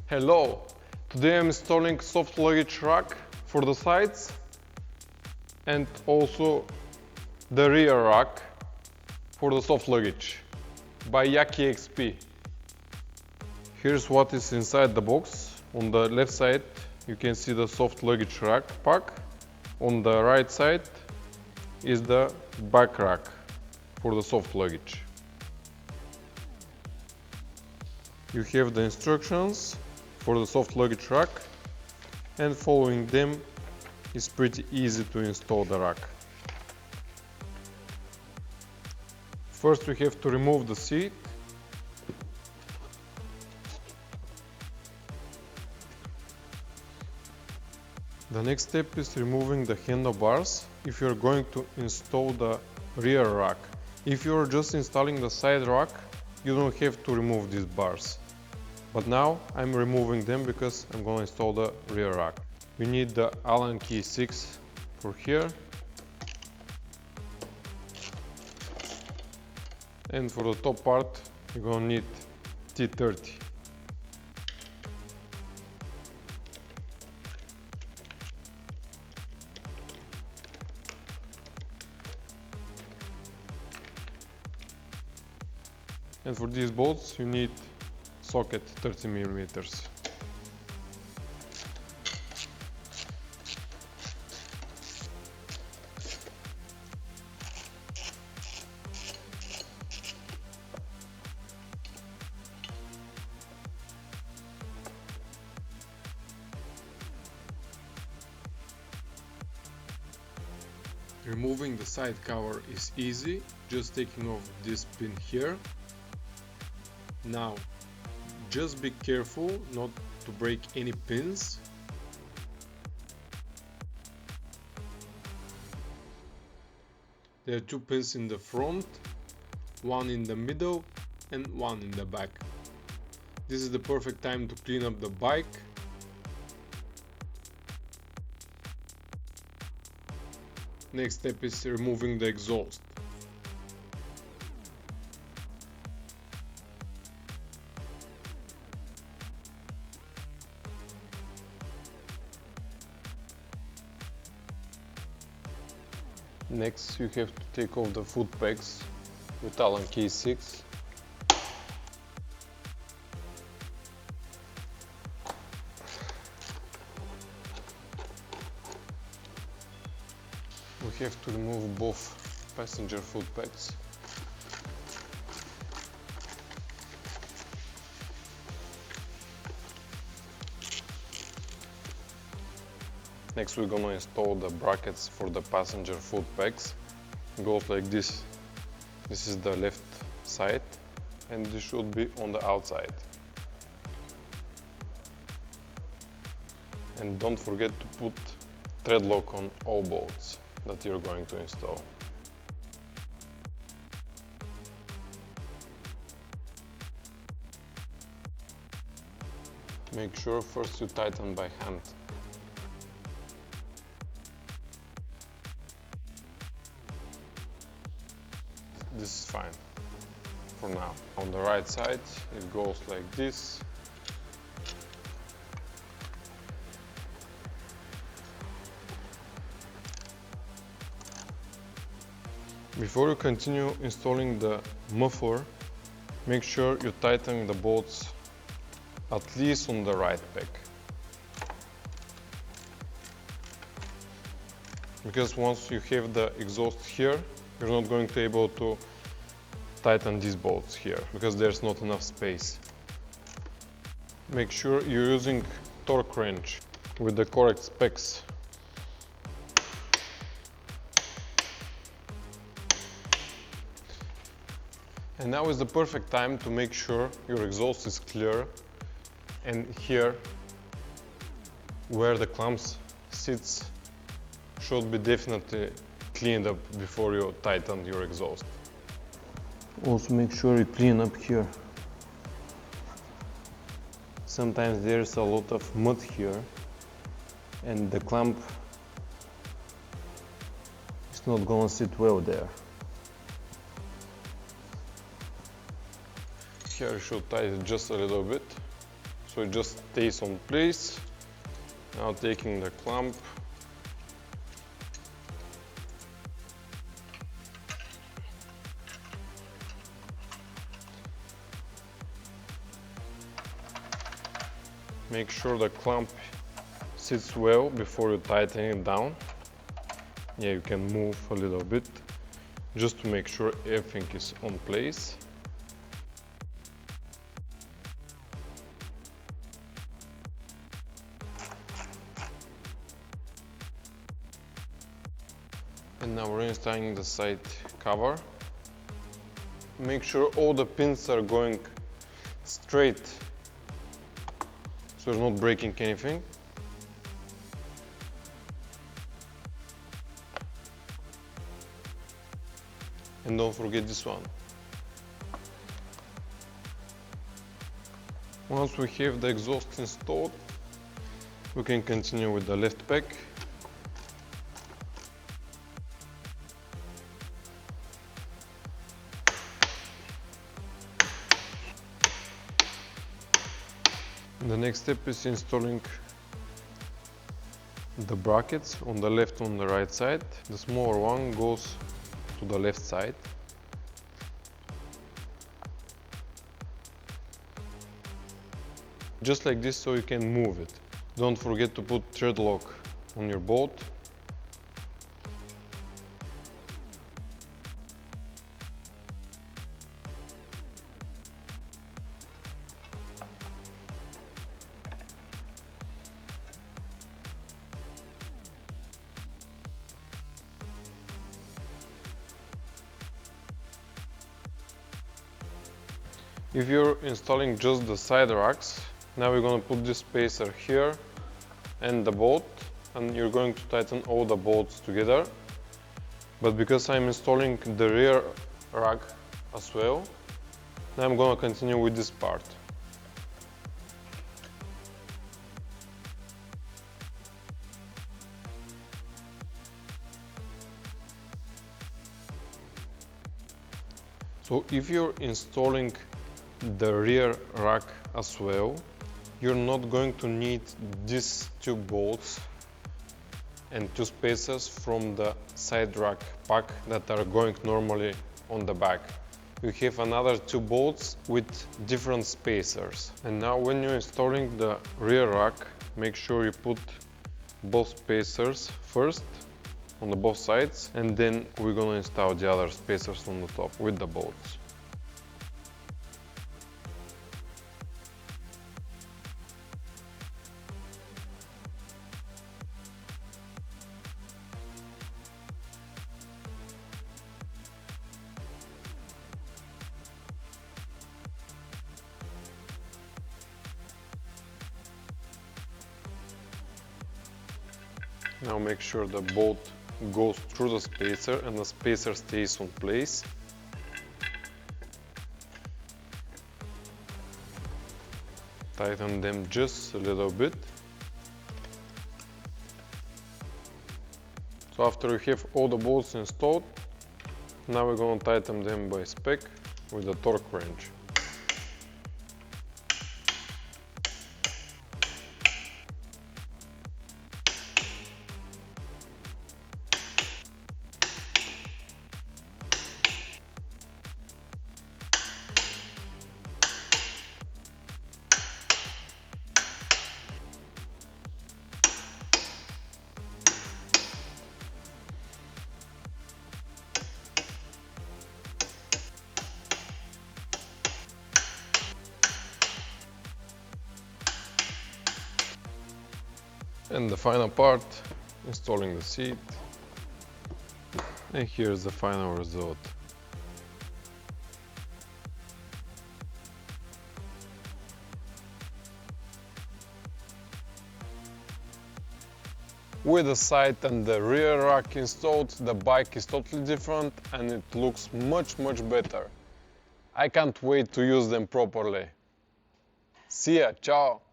Hello! Today I'm installing soft luggage rack for the sides and also the rear rack for the soft luggage by Yakk EXP. Here's what is inside the box. On the left side you can see the soft luggage rack pack. On the right side is the back rack for the soft luggage. You have the instructions for the soft luggage rack, and following them is pretty easy to install the rack. First we have to remove the seat. The next step is removing the handlebars if you are going to install the rear rack. If you are just installing the side rack, you don't have to remove these bars. But now I'm removing them because I'm going to install the rear rack. You need the Allen key 6 for here. And for the top part, you're going to need T30. And for these bolts, you need socket 30 mm. Removing the side cover is easy, just taking off this pin here. Now, just be careful not to break any pins. There are two pins in the front, one in the middle and one in the back. This is the perfect time to clean up the bike. Next step is removing the exhaust. Next you have to take off the foot pegs with Allen key 6. We have to remove both passenger foot pegs. Next we're gonna install the brackets for the passenger foot pegs. It goes like this. This is the left side and this should be on the outside. And don't forget to put thread lock on all bolts that you're going to install. Make sure first you tighten by hand. This is fine for now. On the right side it goes like this. Before you continue installing the muffler, make sure you tighten the bolts at least on the right peg. Because once you have the exhaust here, you're not going to be able to tighten these bolts here because there's not enough space. Make sure you're using torque wrench with the correct specs. And now is the perfect time to make sure your exhaust is clear, and here where the clamps sits should be definitely cleaned up before you tighten your exhaust. Also make sure you clean up here. Sometimes there's a lot of mud here and the clamp is not gonna sit well there. Here you should tighten just a little bit so it just stays on place. Now taking the clamp, make sure the clamp sits well before you tighten it down. Yeah, you can move a little bit just to make sure everything is on place. And now we're installing the side cover. Make sure all the pins are going straight, so you're not breaking anything. And don't forget this one. Once we have the exhaust installed, we can continue with the left pack. The next step is installing the brackets on the left and the right side. The smaller one goes to the left side. Just like this, so you can move it. Don't forget to put thread lock on your bolt. If you're installing just the side racks, now we're going to put this spacer here and the bolt, and you're going to tighten all the bolts together. But because I'm installing the rear rack as well, now I'm going to continue with this part. So if you're installing the rear rack as well, you're not going to need these two bolts and two spacers from the side rack pack that are going normally on the back. You have another two bolts with different spacers. And now when you're installing the rear rack, make sure you put both spacers first on the both sides, and then we're going to install the other spacers on the top with the bolts. Now make sure the bolt goes through the spacer and the spacer stays on place. Tighten them just a little bit. So after you have all the bolts installed, now we're going to tighten them by spec with the torque wrench. And the final part, installing the seat. And here's the final result. With the side and the rear rack installed, the bike is totally different and it looks much better. I can't wait to use them properly. See ya, ciao!